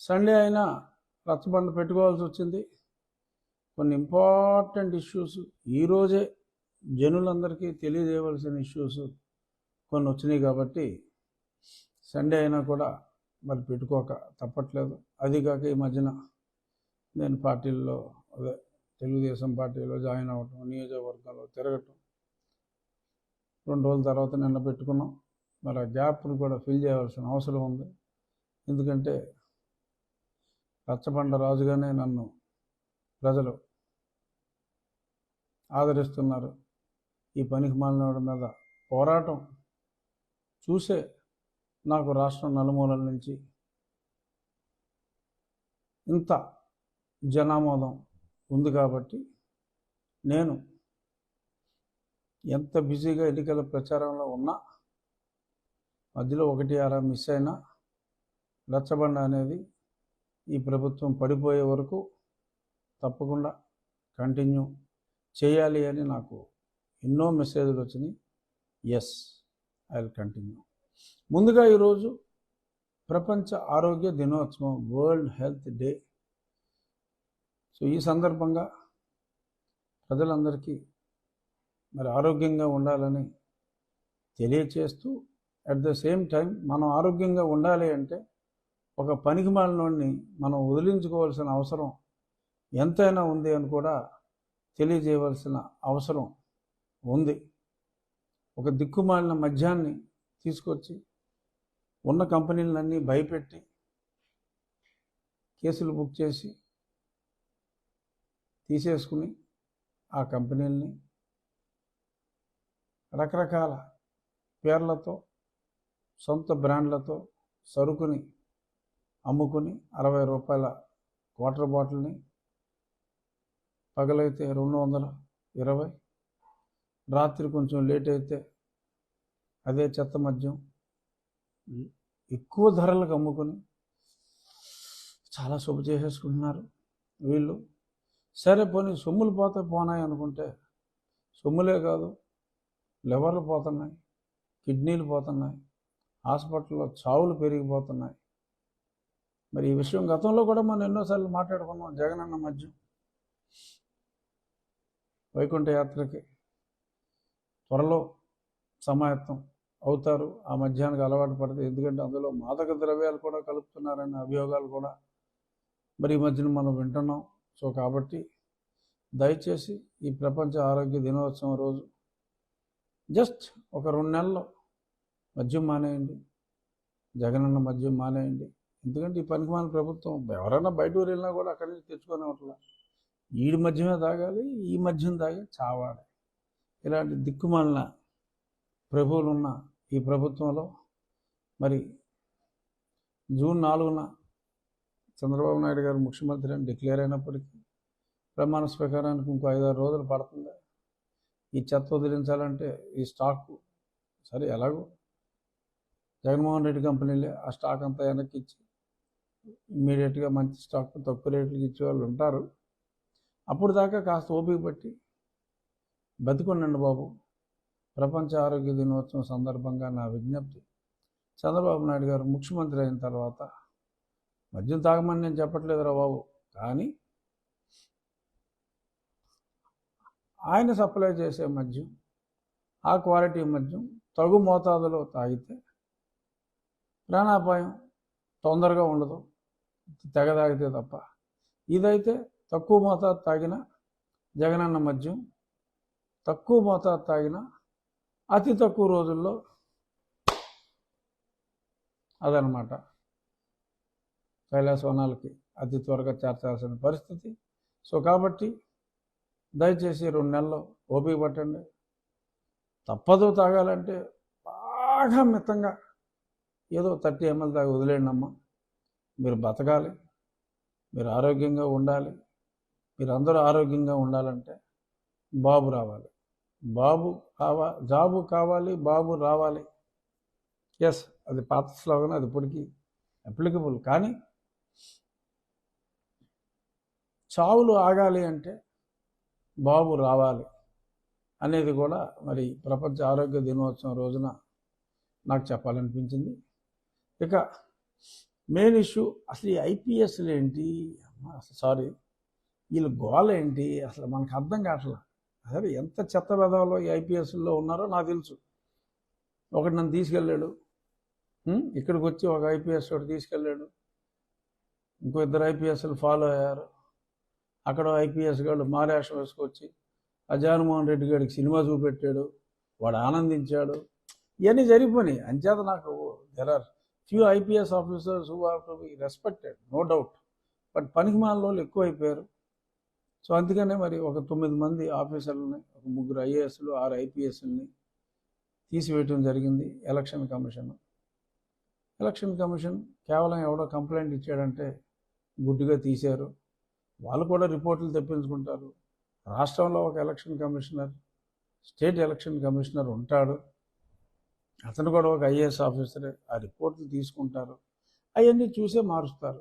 Sunday అయినా రచ్చబండ పెట్టుకోవాల్సి వచ్చింది. కొన్ని ఇంపార్టెంట్ ఇష్యూస్ ఈరోజే జనులందరికీ తెలియజేయవలసిన ఇష్యూస్ కొన్ని వచ్చినాయి కాబట్టి సండే అయినా కూడా మరి పెట్టుకోక తప్పట్లేదు. అది కాక ఈ మధ్యన నేను పార్టీల్లో అదే తెలుగుదేశం పార్టీలో జాయిన్ అవ్వటం, నియోజకవర్గంలో తిరగటం, 2 రోజుల తర్వాత నిన్న పెట్టుకున్నాం. మరి ఆ గ్యాప్ను కూడా ఫిల్ చేయవలసిన అవసరం ఉంది. ఎందుకంటే రచ్చబండ రాజుగానే నన్ను ప్రజలు ఆదరిస్తున్నారు. ఈ పనికి మాలినోడి మీద పోరాటం చూసే నాకు రాష్ట్రం నలుమూలల నుంచి ఇంత జనామోదం ఉంది కాబట్టి నేను ఎంత బిజీగా ఎన్నికల ప్రచారంలో ఉన్నా, మధ్యలో 1-6 మిస్ అయినా రచ్చబండ అనేది ఈ ప్రభుత్వం పడిపోయే వరకు తప్పకుండా కంటిన్యూ చేయాలి అని నాకు ఎన్నో మెసేజ్లు వచ్చినాయి. Yes, I will continue. ముందుగా ఈరోజు ప్రపంచ ఆరోగ్య దినోత్సవం, వరల్డ్ హెల్త్ డే. సో ఈ సందర్భంగా ప్రజలందరికీ మరి ఆరోగ్యంగా ఉండాలని తెలియచేస్తూ, అట్ ద సేమ్ టైం మనం ఆరోగ్యంగా ఉండాలి అంటే ఒక పనికిమాలినోడిని మనం వదిలించుకోవాల్సిన అవసరం ఎంతైనా ఉంది అని కూడా తెలియజేయవలసిన అవసరం ఉంది. ఒక దిక్కుమాలిన మద్యాన్ని తీసుకొచ్చి ఉన్న కంపెనీలన్నీ భయపెట్టి కేసులు బుక్ చేసి తీసేసుకుని ఆ కంపెనీలని రకరకాల పేర్లతో, సొంత బ్రాండ్లతో సరుకుని అమ్ముకుని 60 రూపాయల వాటర్ బాటిల్ని పగలైతే 220, రాత్రి కొంచెం లేట్ అయితే అదే చెత్త మద్యం ఎక్కువ ధరలకు అమ్ముకొని చాలా శుభ చేసేసుకుంటున్నారు వీళ్ళు. సరే పోనీ సొమ్ములు పోతే పోనాయి అనుకుంటే, సొమ్ములే కాదు, లివర్లు పోతున్నాయి, కిడ్నీలు పోతున్నాయి, హాస్పిటల్లో చావులు పెరిగిపోతున్నాయి. మరి ఈ విషయం గతంలో కూడా మనం ఎన్నోసార్లు మాట్లాడుకున్నాం. జగనన్న మద్యం వైకుంఠ యాత్రకి త్వరలో సమాయత్తం అవుతారు. ఆ మద్యానికి అలవాటు పడితే, ఎందుకంటే అందులో మాదక ద్రవ్యాలు కూడా కలుపుతున్నారనే అభియోగాలు కూడా మరి ఈ మధ్యన మనం వింటున్నాం. సో కాబట్టి దయచేసి ఈ ప్రపంచ ఆరోగ్య దినోత్సవం రోజు జస్ట్ ఒక 2 నెలలు మద్యం మానేయండి, జగనన్న మద్యం మానేయండి. ఎందుకంటే ఈ పనికిమాలిన ప్రభుత్వం ఎవరైనా బయట ఊరు వెళ్ళినా కూడా అక్కడి నుంచి తెచ్చుకునే ఉంటలా, ఈడి మద్యమే తాగాలి, ఈ మద్యం తాగి చావాలి. ఇలాంటి దిక్కుమాలిన ప్రభువులు ఉన్న ఈ ప్రభుత్వంలో మరి జూన్ 4న చంద్రబాబు నాయుడు గారు ముఖ్యమంత్రి అని డిక్లేర్ అయినప్పటికీ ప్రమాణ స్వీకారానికి ఇంకో 5-6 రోజులు పడుతుంది. ఈ చెత్త వదిలించాలంటే ఈ స్టాక్ సరే ఎలాగో జగన్మోహన్ రెడ్డి కంపెనీలే ఆ స్టాక్ అంతా వెనక్కి ఇచ్చి ఇమ్మీడియట్గా మంచి స్టాక్ తక్కువ రేట్లకి ఇచ్చే వాళ్ళు ఉంటారు. అప్పుడు దాకా కాస్త ఓపిక పట్టి బతికొండండి బాబు. ప్రపంచ ఆరోగ్య దినోత్సవం సందర్భంగా నా విజ్ఞప్తి, చంద్రబాబు నాయుడు గారు ముఖ్యమంత్రి అయిన తర్వాత మద్యం తాగమని నేను చెప్పట్లేదురా బాబు, కానీ ఆయన సప్లై చేసే మద్యం, ఆ క్వాలిటీ మద్యం తగు మోతాదులో తాగితే ప్రాణాపాయం తొందరగా ఉండదు, తెగ తాగితే తప్ప. ఇదైతే తక్కువ మోతాదు తాగిన జగనన్న మద్యం, తక్కువ మోతాదు తాగిన అతి తక్కువ రోజుల్లో అదనమాట కైలాసవనాలకి అతి త్వరగా చేర్చాల్సిన పరిస్థితి. సో కాబట్టి దయచేసి 2 నెలలు ఓపిక పట్టండి. తప్పదు తాగాలంటే బాగా మితంగా ఏదో 30 ml తాగి వదిలేయండి అమ్మ. మీరు బతకాలి, మీరు ఆరోగ్యంగా ఉండాలి. మీరు అందరూ ఆరోగ్యంగా ఉండాలంటే బాబు రావాలి, జాబు కావాలి, బాబు రావాలి. ఎస్, అది పాత స్లోగన్, అది ఇప్పటికీ అప్లికబుల్. కానీ చావులు ఆగాలి అంటే బాబు రావాలి అనేది కూడా మరి ప్రపంచ ఆరోగ్య దినోత్సవం రోజున నాకు చెప్పాలనిపించింది. ఇక మెయిన్ ఇష్యూ అసలు ఈ ఐపీఎస్లు ఏంటి, అసలు సారీ వీళ్ళ గోల ఏంటి అసలు మనకు అర్థం కావట్లేదు. అసలు ఎంత చెత్త వెధవలో ఈ ఐపీఎస్లో ఉన్నారో నాకు తెలుసు. ఒకటి నన్ను తీసుకెళ్ళాడు, ఇక్కడికి వచ్చి ఒక ఐపీఎస్ ఒకటి తీసుకెళ్ళాడు, ఇంకో ఇద్దరు ఐపీఎస్లు ఫాలో అయ్యారు. అక్కడ ఐపీఎస్ గారు మారేషం వేసుకొచ్చి ఆ జగన్మోహన్ రెడ్డి గారికి సినిమా చూపెట్టాడు, వాడు ఆనందించాడు. ఇవన్నీ జరిగిపోయినాయి. అంచేత నాకు there are few IPS officers who have to be respected, no doubt. But పనికి మాలిన వాళ్ళు ఎక్కువ అయిపోయారు. సో అందుకనే మరి ఒక 9 మంది ఆఫీసర్లని, ఒక 3 ఐఏఎస్లు, 6 ఐపీఎస్ని తీసివేయటం జరిగింది ఎలక్షన్ కమిషన్. ఎలక్షన్ కమిషన్ కేవలం ఎవడో కంప్లైంట్ ఇచ్చాడంటే గుడ్డుగా తీశారు. వాళ్ళు కూడా రిపోర్ట్లు తెప్పించుకుంటారు. రాష్ట్రంలో ఒక election commissioner, state election commissioner ఉంటాడు, అతను కూడా ఒక ఐఏఎస్ ఆఫీసరే. ఆ రిపోర్ట్లు తీసుకుంటారు, అవన్నీ చూసే మారుస్తారు.